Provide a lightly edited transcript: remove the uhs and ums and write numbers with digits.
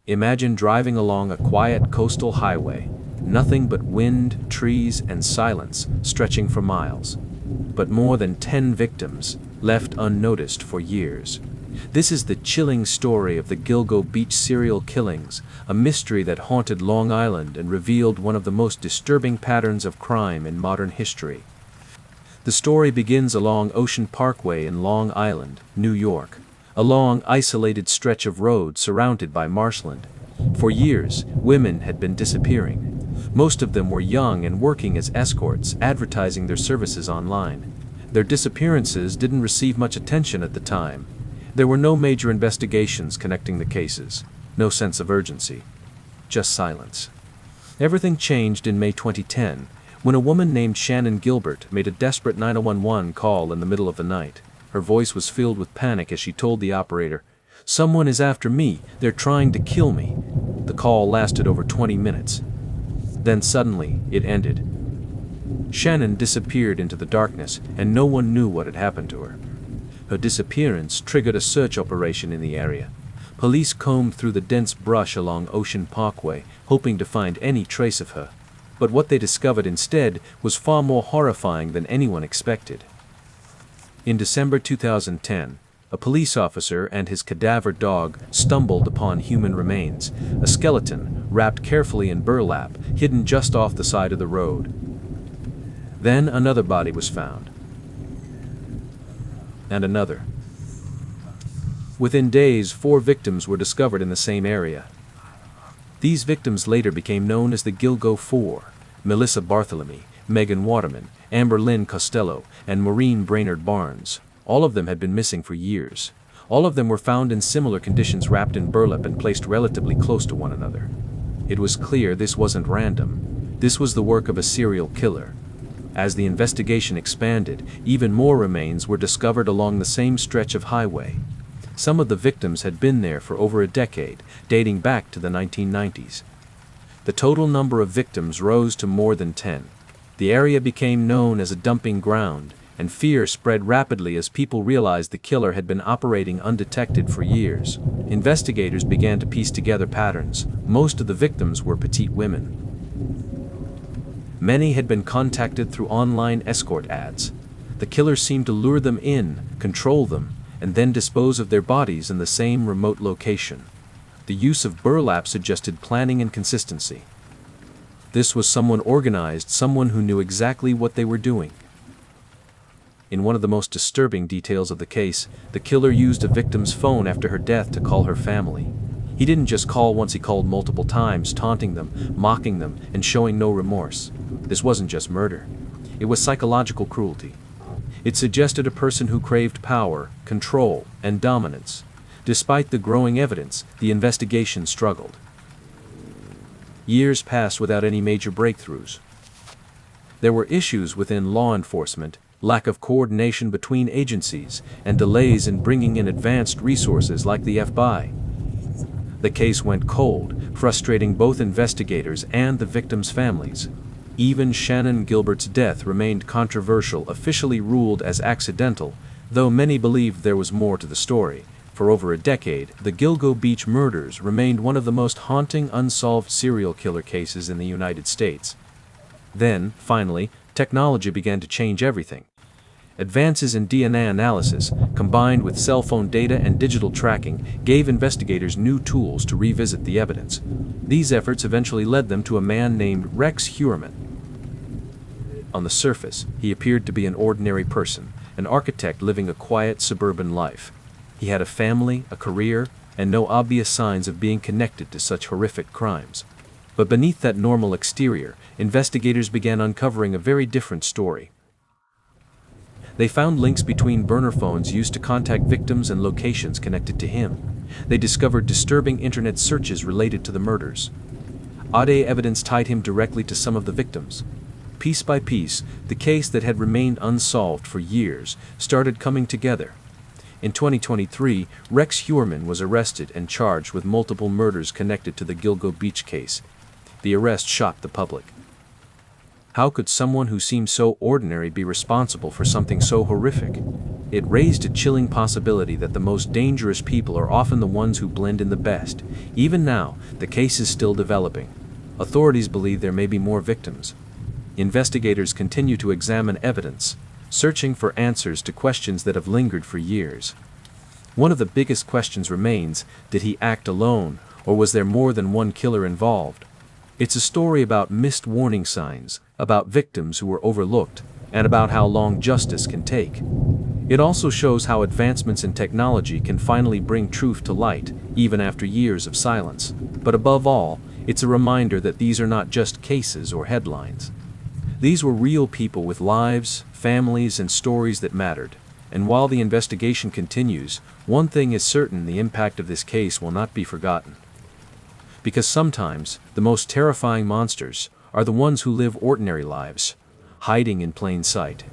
Imagine driving along a quiet coastal highway, nothing but wind, trees, and silence stretching for miles. But more than 10 victims, left unnoticed for years. This is the chilling story of the Gilgo Beach serial killings, a mystery that haunted Long Island and revealed one of the most disturbing patterns of crime in modern history. The story begins along Ocean Parkway in Long Island, New York, a long, isolated stretch of road surrounded by marshland. For years, women had been disappearing. Most of them were young and working as escorts, advertising their services online. Their disappearances didn't receive much attention at the time. There were no major investigations connecting the cases, no sense of urgency, just silence. Everything changed in May 2010, when a woman named Shannon Gilbert made a desperate 911 call in the middle of the night. Her voice was filled with panic as she told the operator, "Someone is after me, they're trying to kill me." The call lasted over 20 minutes. Then suddenly, it ended. Shannon disappeared into the darkness, and no one knew what had happened to her. Her disappearance triggered a search operation in the area. Police combed through the dense brush along Ocean Parkway, hoping to find any trace of her. But what they discovered instead was far more horrifying than anyone expected. In December 2010, a police officer and his cadaver dog stumbled upon human remains, a skeleton wrapped carefully in burlap, hidden just off the side of the road. Then another body was found. And another. Within days, 4 victims were discovered in the same area. These victims later became known as the Gilgo Four: Melissa Bartholomew, Megan Waterman, Amber Lynn Costello, and Maureen Brainerd Barnes. All of them had been missing for years. All of them were found in similar conditions, wrapped in burlap and placed relatively close to one another. It was clear this wasn't random. This was the work of a serial killer. As the investigation expanded, even more remains were discovered along the same stretch of highway. Some of the victims had been there for over a decade, dating back to the 1990s. The total number of victims rose to more than 10. The area became known as a dumping ground, and fear spread rapidly as people realized the killer had been operating undetected for years. Investigators began to piece together patterns. Most of the victims were petite women. Many had been contacted through online escort ads. The killer seemed to lure them in, control them, and then dispose of their bodies in the same remote location. The use of burlap suggested planning and consistency. This was someone organized, someone who knew exactly what they were doing. In one of the most disturbing details of the case, the killer used a victim's phone after her death to call her family. He didn't just call once, he called multiple times, taunting them, mocking them, and showing no remorse. This wasn't just murder. It was psychological cruelty. It suggested a person who craved power, control, and dominance. Despite the growing evidence, the investigation struggled. Years passed without any major breakthroughs. There were issues within law enforcement, lack of coordination between agencies, and delays in bringing in advanced resources like the FBI. The case went cold, frustrating both investigators and the victims' families. Even Shannon Gilbert's death remained controversial, officially ruled as accidental, though many believed there was more to the story. For over a decade, the Gilgo Beach murders remained one of the most haunting unsolved serial killer cases in the United States. Then, finally, technology began to change everything. Advances in DNA analysis, combined with cell phone data and digital tracking, gave investigators new tools to revisit the evidence. These efforts eventually led them to a man named Rex Heuermann. On the surface, he appeared to be an ordinary person, an architect living a quiet suburban life. He had a family, a career, and no obvious signs of being connected to such horrific crimes. But beneath that normal exterior, investigators began uncovering a very different story. They found links between burner phones used to contact victims and locations connected to him. They discovered disturbing internet searches related to the murders. Odd evidence tied him directly to some of the victims. Piece by piece, the case that had remained unsolved for years started coming together. In 2023, Rex Heuermann was arrested and charged with multiple murders connected to the Gilgo Beach case. The arrest shocked the public. How could someone who seemed so ordinary be responsible for something so horrific? it raised a chilling possibility that the most dangerous people are often the ones who blend in the best. Even now, the case is still developing. Authorities believe there may be more victims. Investigators continue to examine evidence, searching for answers to questions that have lingered for years. One of the biggest questions remains: did he act alone, or was there more than one killer involved? It's a story about missed warning signs, about victims who were overlooked, and about how long justice can take. It also shows how advancements in technology can finally bring truth to light, even after years of silence. But above all, it's a reminder that these are not just cases or headlines. These were real people with lives, families, and stories that mattered. And while the investigation continues, one thing is certain: the impact of this case will not be forgotten. Because sometimes, the most terrifying monsters are the ones who live ordinary lives, hiding in plain sight.